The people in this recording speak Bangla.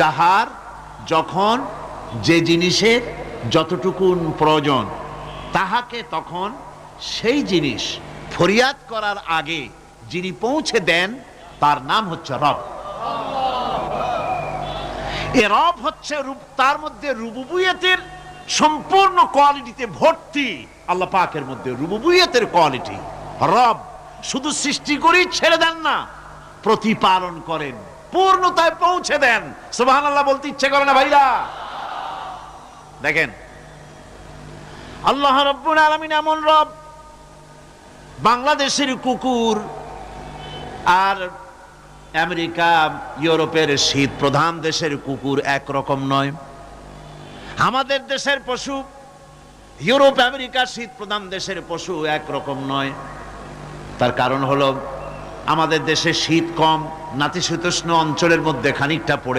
যাহার যখন যে জিনিসের যতটুকুন প্রয়োজন তাহাকে তখন সেই জিনিস ফরিয়াদ করার আগে যিনি পৌঁছে দেন তার নাম হচ্ছে রব। এ রব হচ্ছে তার মধ্যে রুবুবিয়তের সম্পূর্ণ কোয়ালিটিতে ভর্তি। আল্লাহ পাকের মধ্যে রুবুবিয়তের কোয়ালিটি। রব শুধু সৃষ্টি করেই ছেড়ে দেন না, প্রতিপালন করেন, পূর্ণতায় পৌঁছে দেন। সুবহানাল্লাহ বলতে ইচ্ছে করে না ভাইরা? দেখেন আল্লাহ রাব্বুল আলামিন এমন রব, বাংলাদেশের কুকুর আর আমেরিকা ইউরোপের শীত প্রধান দেশের কুকুর একরকম নয়। আমাদের দেশের পশু ইউরোপ আমেরিকা শীত প্রধান দেশের পশু একরকম নয়। তার কারণ হলো আমাদের দেশে শীত কম, নাতিশীতোষ্ণ অঞ্চলের মধ্যে খানিকটা পড়ে